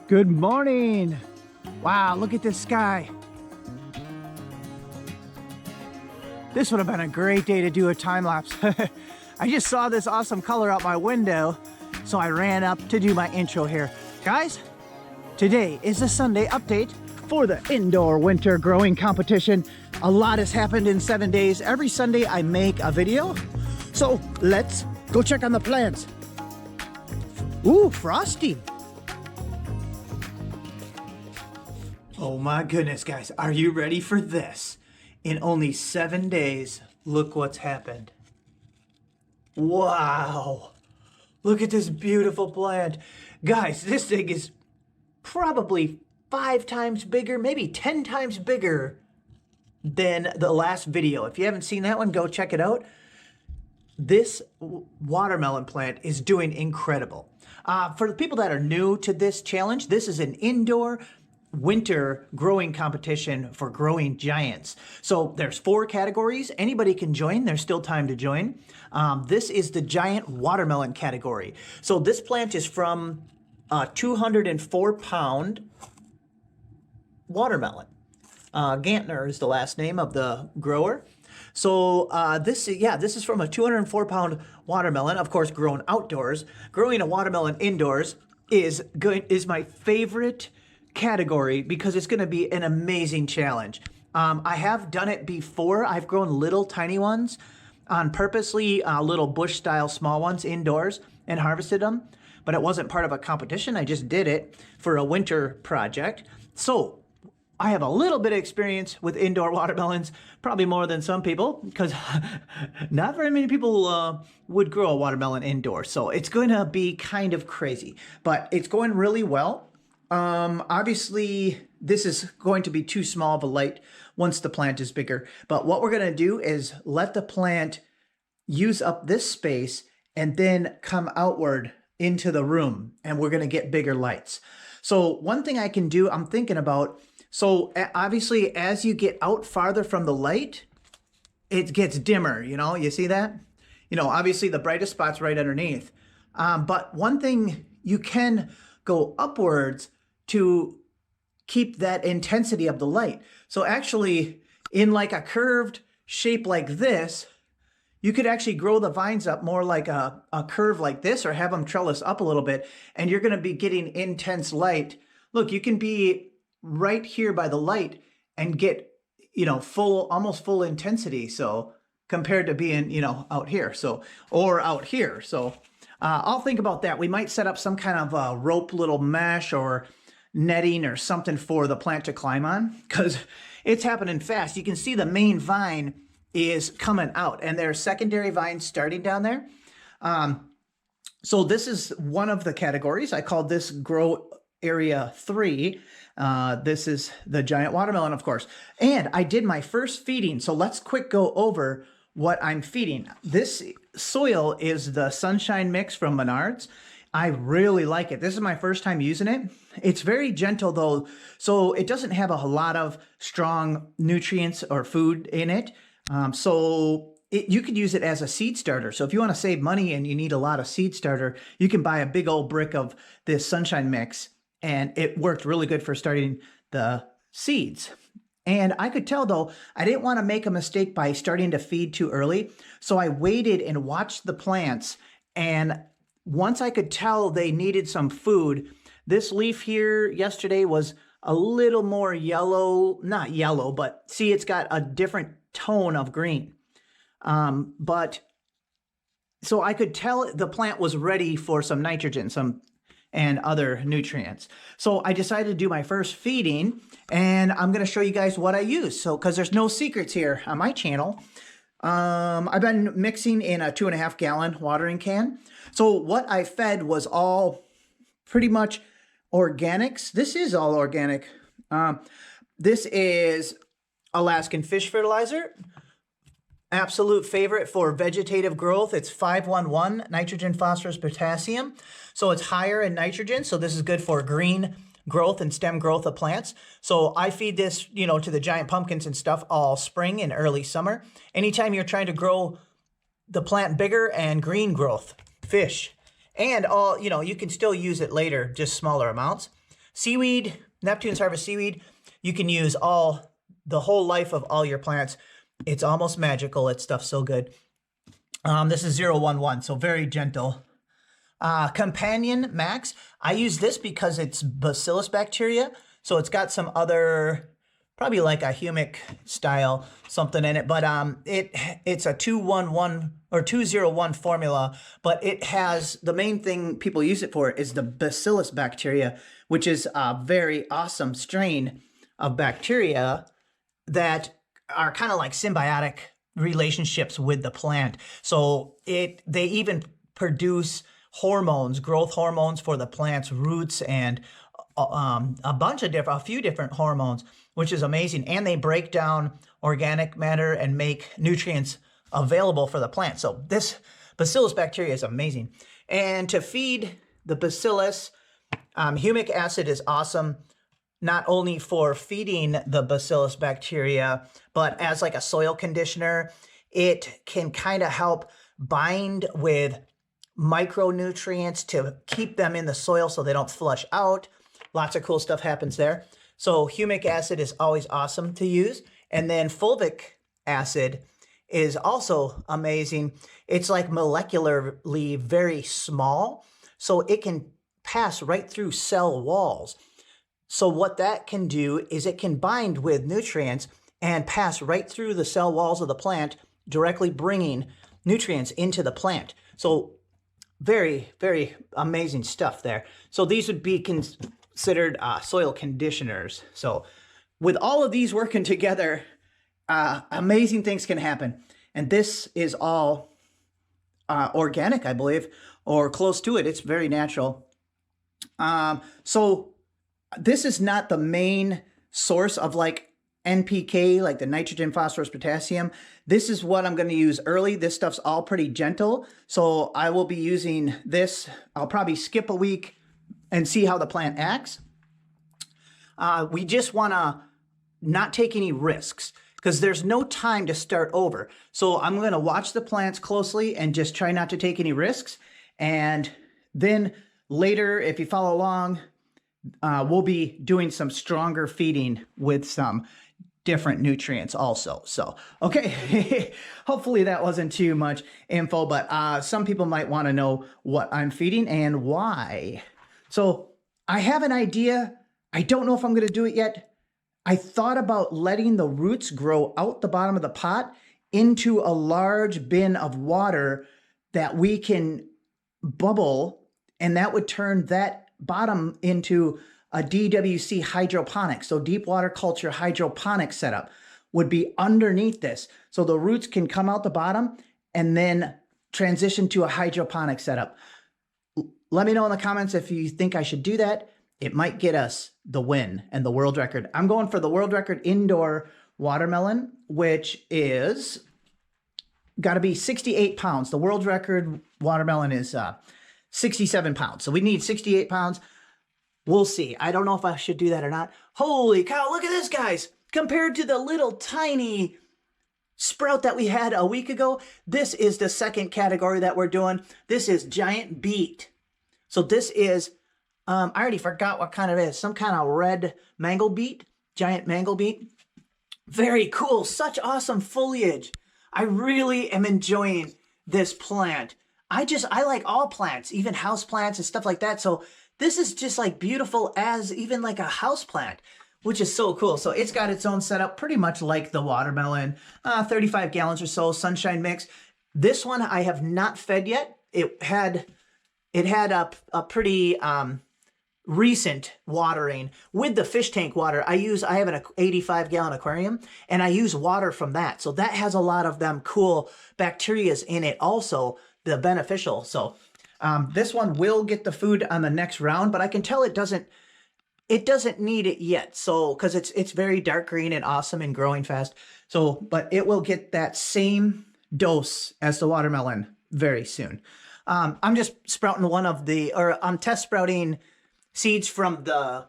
Good morning. Wow, look at this sky. This would have been a great day to do a time lapse. I just saw this awesome color out my window, so I ran up to do my intro here. Guys, today is a Sunday update for the indoor winter growing competition. A lot has happened in 7 days. Every Sunday I make a video. So let's go check on the plants. Ooh, frosty. Oh my goodness, guys, are you ready for this? In only 7 days, look what's happened. Wow, look at this beautiful plant. Guys, this thing is probably 5 times bigger, maybe 10 times bigger than the last video. If you haven't seen that one, go check it out. This watermelon plant is doing incredible. For the people that are new to this challenge, this is an indoor winter growing competition for growing giants. So there's 4 categories. Anybody can join. There's still time to join. This is the giant watermelon category. So this plant is from a 204-pound watermelon. Gantner is the last name of the grower. So this is from a 204-pound watermelon, of course, grown outdoors. Growing a watermelon indoors is my favorite category because it's going to be an amazing challenge. I have done it before. I've grown little tiny ones on purposely, little bush style small ones indoors and harvested them, but it wasn't part of a competition. I just did it for a winter project. So I have a little bit of experience with indoor watermelons, probably more than some people, because not very many people would grow a watermelon indoors. So it's going to be kind of crazy, but it's going really well. Obviously, this is going to be too small of a light once the plant is bigger. But what we're going to do is let the plant use up this space and then come outward into the room, and we're going to get bigger lights. So one thing I can do, I'm thinking about, so obviously as you get out farther from the light, it gets dimmer, you see that? Obviously the brightest spot's right underneath. But one thing, you can go upwards to keep that intensity of the light. So actually, in like a curved shape like this, you could actually grow the vines up more like a curve like this, or have them trellis up a little bit, and you're gonna be getting intense light. Look, you can be right here by the light and get, almost full intensity. So compared to being, out here, or out here. So I'll think about that. We might set up some kind of a rope little mesh or netting or something for the plant to climb on, because it's happening fast. You can see the main vine is coming out, and there are secondary vines starting down there. So this is one of the categories. I called this Grow Area 3. This is the giant watermelon, of course. And I did my first feeding. So let's quick go over what I'm feeding. This soil is the Sunshine Mix from Menards. I really like it. This is my first time using it. It's very gentle though, so it doesn't have a lot of strong nutrients or food in it. You could use it as a seed starter. So if you want to save money and you need a lot of seed starter, you can buy a big old brick of this Sunshine Mix, and it worked really good for starting the seeds. And I could tell though, I didn't want to make a mistake by starting to feed too early. So I waited and watched the plants, and once I could tell they needed some food, this leaf here yesterday was a little more yellow, not yellow, but see, it's got a different tone of green. So I could tell the plant was ready for some nitrogen, and other nutrients. So I decided to do my first feeding, and I'm going to show you guys what I use. So, because there's no secrets here on my channel. I've been mixing in a 2.5 gallon watering can. So what I fed was all pretty much organics. This is all organic. This is Alaskan fish fertilizer. Absolute favorite for vegetative growth. It's 511 nitrogen, phosphorus, potassium. So it's higher in nitrogen. So this is good for green growth and stem growth of plants. So I feed this, to the giant pumpkins and stuff all spring and early summer. Anytime you're trying to grow the plant bigger and green growth, fish, and all, you can still use it later, just smaller amounts. Seaweed, Neptune's Harvest seaweed, you can use the whole life of all your plants. It's almost magical. It's stuff so good. This is 011, so very gentle. Companion Max, I use this because it's bacillus bacteria, so it's got some other, probably like a humic style something in it, but it's a 211 or 201 formula, but it has, the main thing people use it for is the bacillus bacteria, which is a very awesome strain of bacteria that are kind of like symbiotic relationships with the plant. So they even produce hormones, growth hormones for the plant's roots, and a few different hormones, which is amazing. And they break down organic matter and make nutrients available for the plant. So this bacillus bacteria is amazing. And to feed the bacillus, humic acid is awesome, not only for feeding the bacillus bacteria, but as like a soil conditioner. It can kind of help bind with micronutrients to keep them in the soil so they don't flush out. Lots of cool stuff happens there. So humic acid is always awesome to use. And then fulvic acid is also amazing. It's like molecularly very small, so it can pass right through cell walls. So what that can do is it can bind with nutrients and pass right through the cell walls of the plant, directly bringing nutrients into the plant. So very, very amazing stuff there. So these would be considered soil conditioners. So with all of these working together, amazing things can happen. And this is all organic, I believe, or close to it. It's very natural. So this is not the main source of like NPK, like the nitrogen, phosphorus, potassium. This is what I'm going to use early. This stuff's all pretty gentle. So I will be using this. I'll probably skip a week and see how the plant acts. We just want to not take any risks because there's no time to start over. So I'm going to watch the plants closely and just try not to take any risks. And then later, if you follow along, we'll be doing some stronger feeding with some different nutrients also. So, okay, hopefully that wasn't too much info, but some people might want to know what I'm feeding and why. So I have an idea. I don't know if I'm going to do it yet. I thought about letting the roots grow out the bottom of the pot into a large bin of water that we can bubble, and that would turn that bottom into a DWC hydroponic. So deep water culture hydroponic setup would be underneath this. So the roots can come out the bottom and then transition to a hydroponic setup. Let me know in the comments if you think I should do that. It might get us the win and the world record. I'm going for the world record indoor watermelon, which is got to be 68 pounds. The world record watermelon is 67 pounds. So we need 68 pounds. We'll see. I don't know if I should do that or not. Holy cow, look at this, guys. Compared to the little tiny sprout that we had a week ago, this is the second category that we're doing. This is giant beet. So this is, I already forgot what kind it is. Some kind of red mango beet, giant mango beet. Very cool. Such awesome foliage. I really am enjoying this plant. I like all plants, even house plants and stuff like that. So this is just like beautiful as even like a house plant, which is so cool. So it's got its own setup, pretty much like the watermelon, 35 gallons or so, sunshine mix. This one I have not fed yet. It had a pretty recent watering with the fish tank water. I have an 85 gallon aquarium and I use water from that. So that has a lot of them cool bacterias in it also, the beneficial. So this one will get the food on the next round, but I can tell it doesn't need it yet. So, cause it's very dark green and awesome and growing fast. So, but it will get that same dose as the watermelon very soon. I'm just sprouting I'm test sprouting seeds from the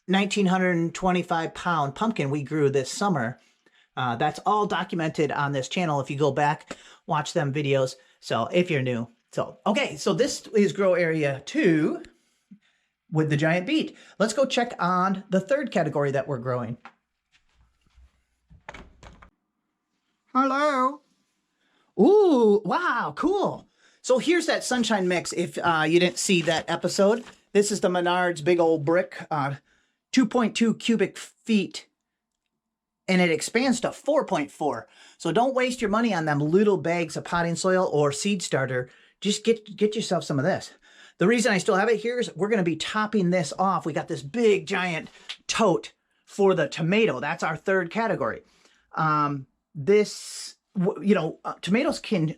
1,925 pound pumpkin we grew this summer. That's all documented on this channel. If you go back, watch them videos. So if you're new. So, okay, so this is grow area 2. with the giant beet. Let's go check on the third category that we're growing. Hello. Ooh, wow, cool. So here's that sunshine mix. If you didn't see that episode, this is the Menards big old brick, 2.2 cubic feet, and it expands to 4.4. So don't waste your money on them little bags of potting soil or seed starter. Just get yourself some of this. The reason I still have it here is we're going to be topping this off. We got this big giant tote for the tomato. That's our third category. Tomatoes can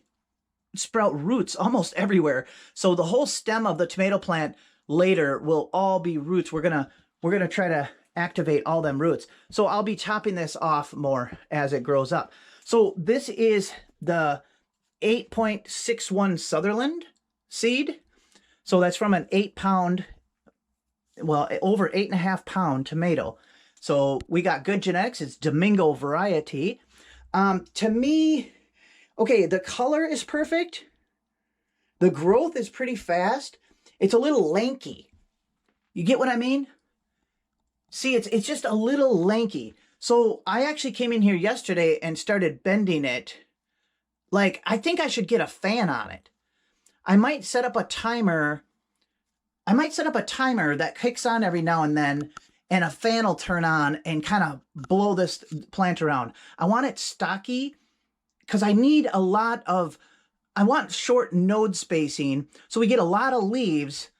sprout roots almost everywhere. So the whole stem of the tomato plant later will all be roots. We're gonna try to activate all them roots. So I'll be topping this off more as it grows up. So this is the 8.61 Sutherland seed. So that's from an 8-pound, well, over 8.5-pound tomato. So we got good genetics. It's Domingo variety. To me, okay, the color is perfect. The growth is pretty fast. It's a little lanky. You get what I mean? See, it's just a little lanky. So I actually came in here yesterday and started bending it. Like, I think I should get a fan on it. I might set up a timer. I might set up a timer that kicks on every now and then, and a fan will turn on and kind of blow this plant around. I want it stocky because I need a lot of, I want short node spacing so we get a lot of leaves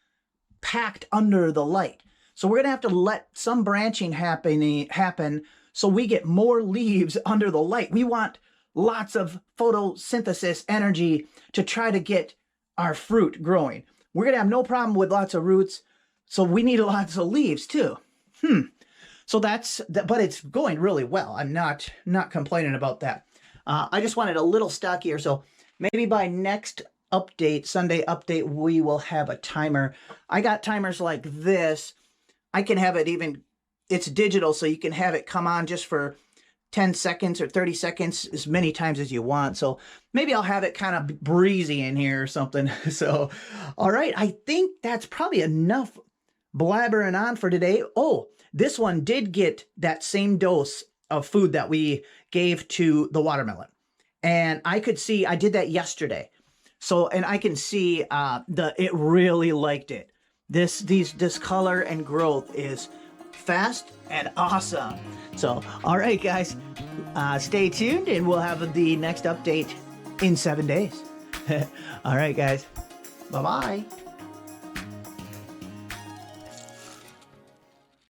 packed under the light. So we're going to have to let some branching happen so we get more leaves under the light. We want lots of photosynthesis energy to try to get our fruit growing. We're going to have no problem with lots of roots, so we need lots of leaves too. So that's, but it's going really well. I'm not complaining about that. I just wanted a little stockier, so maybe by next update, Sunday update, we will have a timer. I got timers like this. I can have it even, it's digital, so you can have it come on just for 10 seconds or 30 seconds, as many times as you want. So maybe I'll have it kind of breezy in here or something. So, all right, I think that's probably enough blabbering on for today. Oh, this one did get that same dose of food that we gave to the watermelon. And I could see, I did that yesterday. So, and I can see it really liked it. This color and growth is fast and awesome. So, all right, guys, stay tuned and we'll have the next update in 7 days. All right, guys, bye-bye.